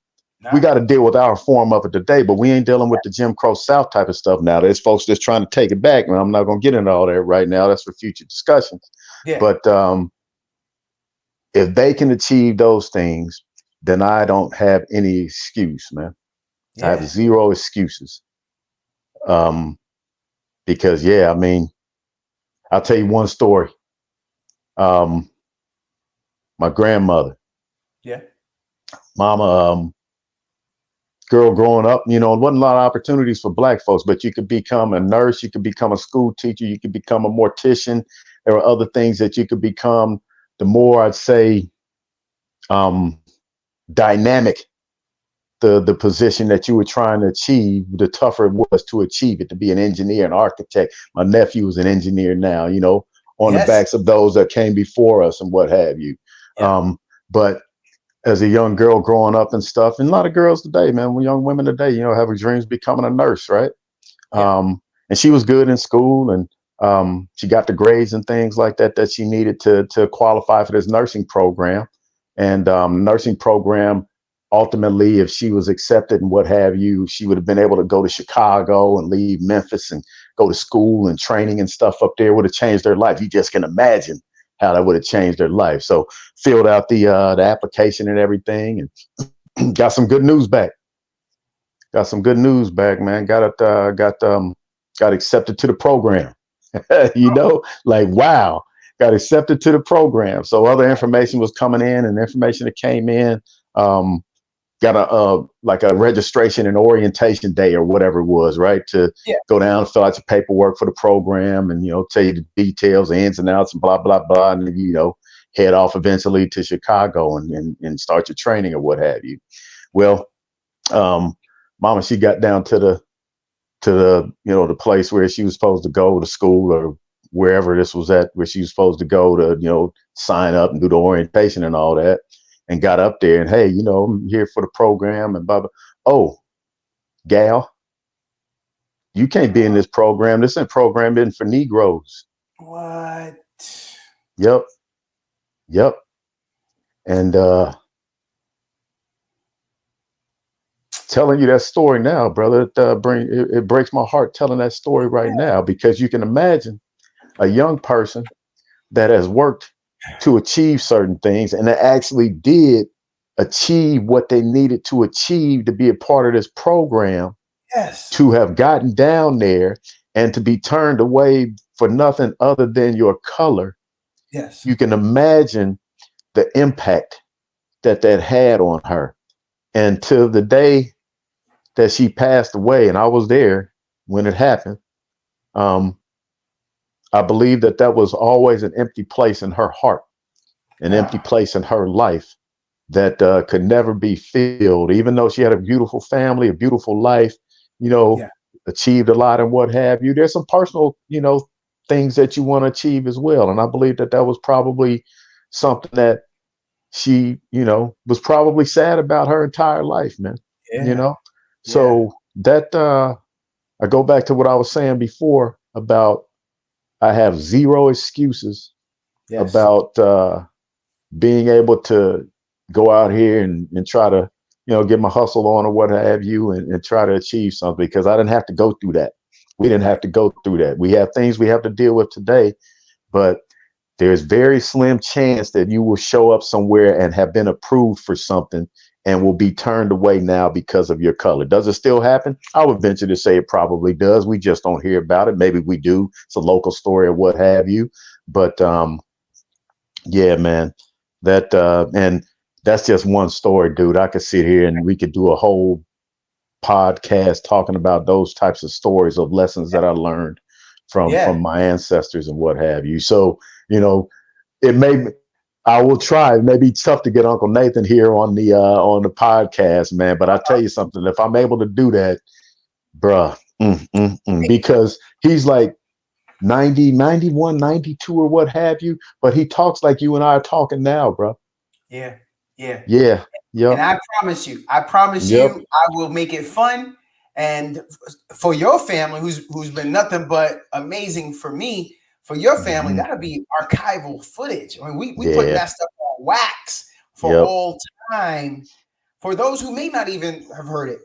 [SPEAKER 2] We
[SPEAKER 1] Nah.
[SPEAKER 2] got to deal with our form of it today, but we ain't dealing with the Jim Crow South type of stuff now. There's folks that's trying to take it back, and I'm not going to get into all that right now. That's for future discussions.
[SPEAKER 1] Yeah.
[SPEAKER 2] But if they can achieve those things, then I don't have any excuse, man. I have
[SPEAKER 1] Yeah.
[SPEAKER 2] zero excuses. Because yeah, I mean, I'll tell you one story. My grandmother,
[SPEAKER 1] Yeah.
[SPEAKER 2] mama, girl growing up, you know, it wasn't a lot of opportunities for black folks, but you could become a nurse, you could become a school teacher, you could become a mortician. There are other things that you could become. The more I'd say dynamic the position that you were trying to achieve, the tougher it was to achieve it, to be an engineer, an architect. My nephew is an engineer now, you know, on the
[SPEAKER 1] Yes.
[SPEAKER 2] backs of those that came before us and what have you.
[SPEAKER 1] Yeah.
[SPEAKER 2] But as a young girl growing up and stuff, and a lot of girls today, man, young women today, you know, have dreams of becoming a nurse, right?
[SPEAKER 1] Yeah.
[SPEAKER 2] And she was good in school, and she got the grades and things like that that she needed to qualify for this nursing program. And nursing program, ultimately, if she was accepted and what have you, she would have been able to go to Chicago and leave Memphis and go to school and training and stuff up there. Would have changed their life. You just can imagine how that would have changed their life. So filled out the application and everything, and got some good news back. Got some good news back, man. Got accepted to the program. You know, like wow, got accepted to the program. So other information was coming in, and information that came in. Got a like a registration and orientation day or whatever it was, right? To
[SPEAKER 1] Yeah.
[SPEAKER 2] go down, fill out your paperwork for the program, and you know, tell you the details, the ins and outs, and blah blah blah, and you know, head off eventually to Chicago and start your training or what have you. Well, Mama, she got down to the you know, the place where she was supposed to go to school or wherever this was at, where she was supposed to go to, you know, sign up and do the orientation and all that, and got up there and, hey, you know, I'm here for the program and blah blah. Oh, gal, you can't be in this program. This ain't program in for Negroes.
[SPEAKER 1] What?
[SPEAKER 2] Yep, yep. And telling you that story now, brother, it breaks my heart telling that story right now, because you can imagine a young person that has worked to achieve certain things and that actually did achieve what they needed to achieve to be a part of this program,
[SPEAKER 1] Yes.
[SPEAKER 2] to have gotten down there and to be turned away for nothing other than your color.
[SPEAKER 1] Yes.
[SPEAKER 2] You can imagine the impact that had on her. And to the day that she passed away, and I was there when it happened, I believe that was always an empty place in her heart, an empty place in her life that could never be filled, even though she had a beautiful family, a beautiful life, you know,
[SPEAKER 1] Yeah.
[SPEAKER 2] achieved a lot and what have you. There's some personal, you know, things that you want to achieve as well. And I believe that was probably something that she, you know, was probably sad about her entire life, man, you
[SPEAKER 1] Yeah.
[SPEAKER 2] know?
[SPEAKER 1] Yeah.
[SPEAKER 2] So that, I go back to what I was saying before about I have zero excuses
[SPEAKER 1] Yes.
[SPEAKER 2] about being able to go out here and try to, you know, get my hustle on or what have you, and try to achieve something, because I didn't have to go through that. We didn't have
[SPEAKER 1] Right.
[SPEAKER 2] to go through that. We have things we have to deal with today, but there's very slim chance that you will show up somewhere and have been approved for something and will be turned away now because of your color. Does it still happen? I would venture to say it probably does. We just don't hear about it. Maybe we do. It's a local story or what have you. But yeah, man, that and that's just one story, dude. I could sit here and we could do a whole podcast talking about those types of stories of lessons that I learned
[SPEAKER 1] Yeah.
[SPEAKER 2] from my ancestors and what have you. So, you know, it may I will try. It may be tough to get Uncle Nathan here on the podcast, man. But I tell you something, if I'm able to do that, bruh, because he's like 90, 91, 92 or what have you, but he talks like you and I are talking now, bro.
[SPEAKER 1] Yeah. Yeah.
[SPEAKER 2] Yeah.
[SPEAKER 1] And
[SPEAKER 2] Yep.
[SPEAKER 1] I promise you,
[SPEAKER 2] Yep.
[SPEAKER 1] I will make it fun. And for your family, who's been nothing but amazing for me, for your family, that'll be archival footage. I mean, we putting that stuff on wax for all time. For those who may not even have heard it,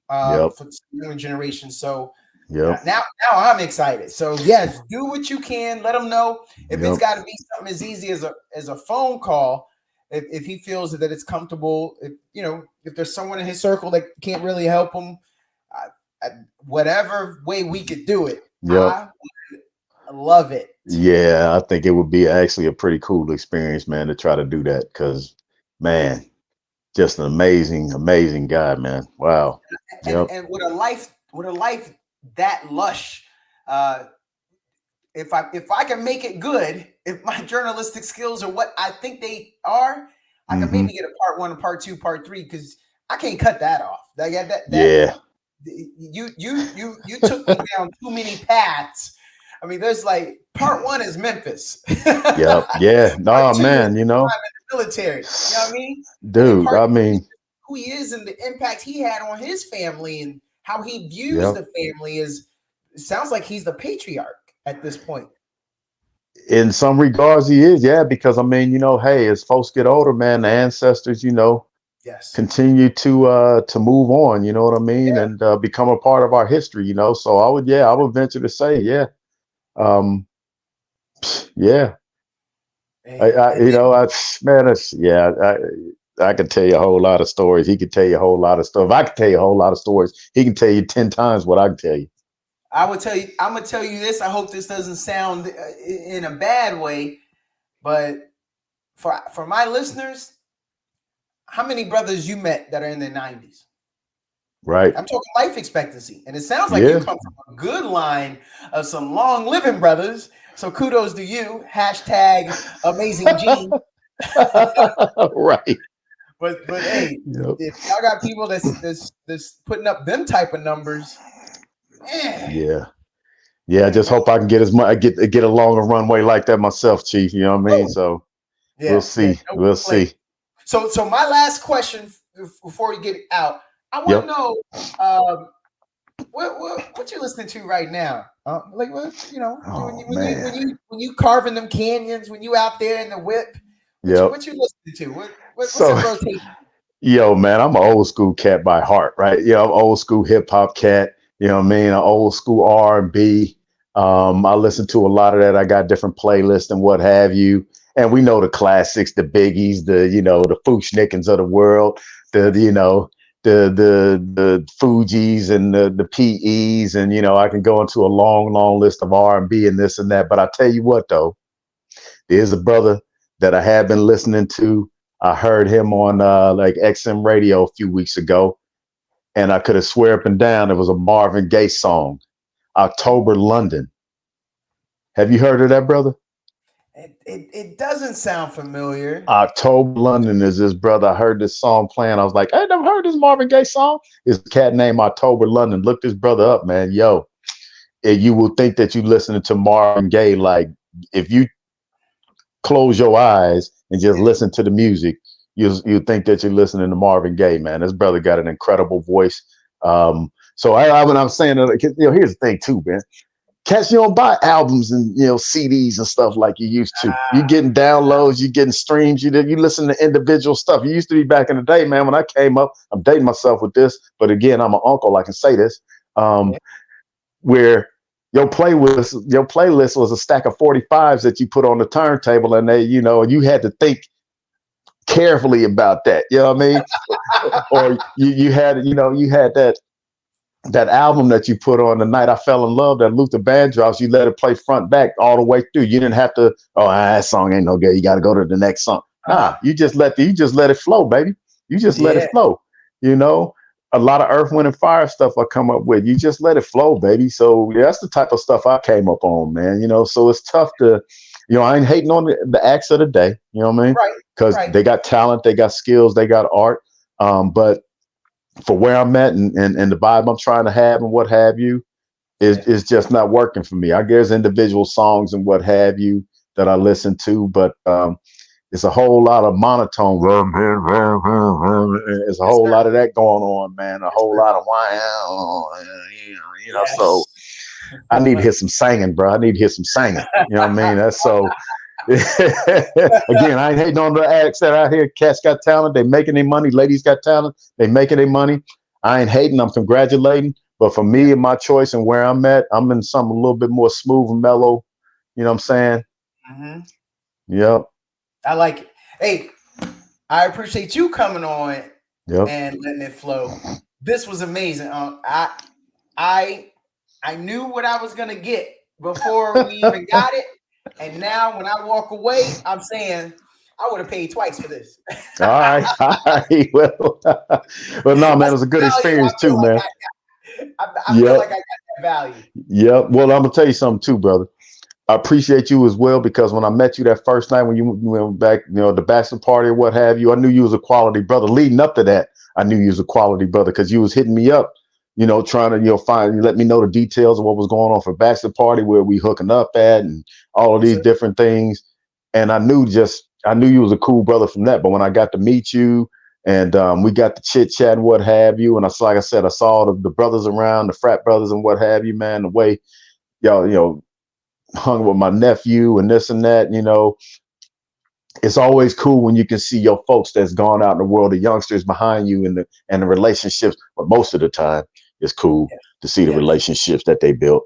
[SPEAKER 1] for the younger generation. So now I'm excited. So yes, do what you can. Let him know if it's got to be something as easy as a phone call. If he feels that it's comfortable, if there's someone in his circle that can't really help him, whatever way we could do it, I would love it.
[SPEAKER 2] Yeah, I think it would be actually a pretty cool experience, man, to try to do that. Because, man, just an amazing guy, man. Wow.
[SPEAKER 1] And with a life that lush, if I can make it good, if my journalistic skills are what I think they are, I can maybe get a part 1, a part 2, part 3, because I can't cut that off. You took me down too many paths. I mean, there's like part 1 is Memphis.
[SPEAKER 2] Yeah. No, man,
[SPEAKER 1] military. You know what I mean?
[SPEAKER 2] Dude, I mean,
[SPEAKER 1] who he is and the impact he had on his family and how he views the family it sounds like he's the patriarch at this point.
[SPEAKER 2] In some regards, he is, because I mean, hey, as folks get older, man, the ancestors, continue to move on, you know what I mean, and become a part of our history, So I would venture to say, I could tell you a whole lot of stories. He could tell you a whole lot of stuff. I could tell you a whole lot of stories. He can tell you 10 times what I can tell you.
[SPEAKER 1] I'm gonna tell you this. I hope this doesn't sound in a bad way, but for my listeners, how many brothers you met that are in their 90s?
[SPEAKER 2] Right.
[SPEAKER 1] I'm talking life expectancy, and it sounds like you come from a good line of some long living brothers. So kudos to you. # amazing gene.
[SPEAKER 2] Right.
[SPEAKER 1] But hey, if y'all got people that's putting up them type of numbers.
[SPEAKER 2] I just hope I can get get along a runway like that myself, Chief. You know what I mean? So we'll see. We'll see.
[SPEAKER 1] So my last question before we get out, I want to know what you're listening to right now. Like when you carving them canyons, when you out there in the whip, what you listening to? What's in rotation?
[SPEAKER 2] Yo, man, I'm an old school cat by heart, right? I'm an old school hip hop cat. You know what I mean? An old school R&B. I listen to a lot of that. I got different playlists and what have you. And we know the classics, the biggies, the Fushnikins of the world, the Fugees and the PEs. And, I can go into a long list of R&B and this and that. But I tell you what, though, there's a brother that I have been listening to. I heard him on like XM radio a few weeks ago. And I could have swear up and down it was a Marvin Gaye song, October London. Have you heard of that, brother?
[SPEAKER 1] It doesn't sound familiar.
[SPEAKER 2] October London is this brother. I heard this song playing. I was like, I never heard this Marvin Gaye song. It's a cat named October London. Look this brother up, man. Yo, you will think that you're listening to Marvin Gaye. Like if you close your eyes and just listen to the music, you think that you're listening to Marvin Gaye, man. This brother got an incredible voice. So when I'm saying that, here's the thing too, man. Cats, you don't buy albums and CDs and stuff like you used to. You getting downloads, you getting streams. You listen to individual stuff. You used to be back in the day, man. When I came up, I'm dating myself with this, but again, I'm an uncle. I can say this, where your playlist was a stack of 45s that you put on the turntable, and you had to think carefully about that. You know what I mean? Or you had that album that you put on the night I fell in love, that Luther Vandross, you let it play front back all the way through. You didn't have to, that song ain't no good. You got to go to the next song. Nah, you just let it flow, baby. You just let it flow. A lot of Earth, Wind, and Fire stuff I come up with. You just let it flow, baby. So that's the type of stuff I came up on, man. So it's tough to, I ain't hating on the acts of the day. You know what I mean? Because they got talent, they got skills, they got art. But for where I'm at and the vibe I'm trying to have and what have you, is just not working for me. I guess individual songs and what have you that I listen to, but it's a whole lot of monotone. There's a
[SPEAKER 1] Yes,
[SPEAKER 2] whole
[SPEAKER 1] sir.
[SPEAKER 2] lot of that going on, man. A
[SPEAKER 1] Yes,
[SPEAKER 2] whole
[SPEAKER 1] sir.
[SPEAKER 2] lot of wow, so
[SPEAKER 1] Yes.
[SPEAKER 2] I need to hear some singing, bro. I need to hear some singing. You know what I mean? That's so. Again, I ain't hating on the acts that out here. Cats got talent. They making their money. Ladies got talent. They making their money. I ain't hating. I'm congratulating. But for me
[SPEAKER 1] Yeah.
[SPEAKER 2] and my choice and where I'm at, I'm in something a little bit more smooth and mellow. You know what I'm saying?
[SPEAKER 1] Mm-hmm.
[SPEAKER 2] Yep.
[SPEAKER 1] I like it. Hey, I appreciate you coming on
[SPEAKER 2] Yep.
[SPEAKER 1] and letting it flow. This was amazing. I knew what I was gonna get before we even got it, and now when I walk away, I'm saying I would have paid twice for this.
[SPEAKER 2] All right. All right. Well, but no, man, it
[SPEAKER 1] That's
[SPEAKER 2] was a good
[SPEAKER 1] value.
[SPEAKER 2] experience too, man.
[SPEAKER 1] I feel
[SPEAKER 2] Yep.
[SPEAKER 1] like I got that value.
[SPEAKER 2] Yep. Well, I'm gonna tell you something too, brother. I appreciate you as well, because when I met you that first night when you went back, the bachelor party or what have you, I knew you was a quality brother. Leading up to that, I knew you was a quality brother because you was hitting me up, trying to, let me know the details of what was going on for bachelor party, where we hooking up at, and all of
[SPEAKER 1] Yes,
[SPEAKER 2] these
[SPEAKER 1] sir.
[SPEAKER 2] different things. And I knew you was a cool brother from that. But when I got to meet you and we got to chit chat and what have you, and like I said, I saw the brothers around, the frat brothers and what have you, man, the way y'all, hung with my nephew and this and that, it's always cool when you can see your folks that's gone out in the world, the youngsters behind you, and the relationships. But most of the time, it's cool
[SPEAKER 1] Yes.
[SPEAKER 2] to see the
[SPEAKER 1] Yes.
[SPEAKER 2] relationships that they built.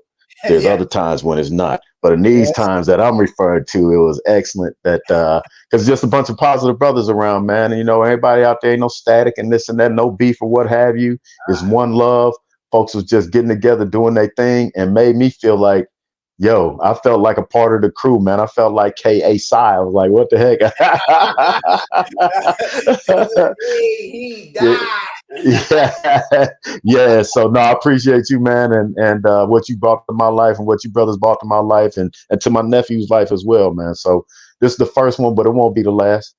[SPEAKER 2] There's
[SPEAKER 1] Yeah.
[SPEAKER 2] other times when it's not, but in these
[SPEAKER 1] Yes.
[SPEAKER 2] times that I'm referring to, it was excellent. That because just a bunch of positive brothers around, man. And, everybody out there ain't no static and this and that, no beef or what have you. It's one love. Folks was just getting together, doing their thing, and made me feel like, yo, I felt like a part of the crew, man. I felt like K.A. Psy. I was like, what the heck?
[SPEAKER 1] He
[SPEAKER 2] Yeah,
[SPEAKER 1] died.
[SPEAKER 2] yeah, yeah. So no, I appreciate you, man, and what you brought to my life and what you brothers brought to my life and to my nephew's life as well, man. So this is the first one, but it won't be the last.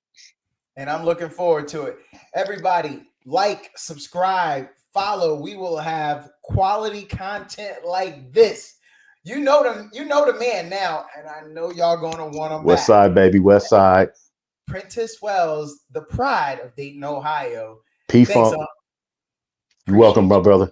[SPEAKER 1] And I'm looking forward to it. Everybody, like, subscribe, follow. We will have quality content like this. You know the man now, and I know y'all gonna want him
[SPEAKER 2] West
[SPEAKER 1] back.
[SPEAKER 2] Side, baby, West Side.
[SPEAKER 1] Prentice Wells, the pride of Dayton, Ohio. Thanks,
[SPEAKER 2] P-Funk. You're welcome,
[SPEAKER 1] appreciate
[SPEAKER 2] my
[SPEAKER 1] you.
[SPEAKER 2] brother.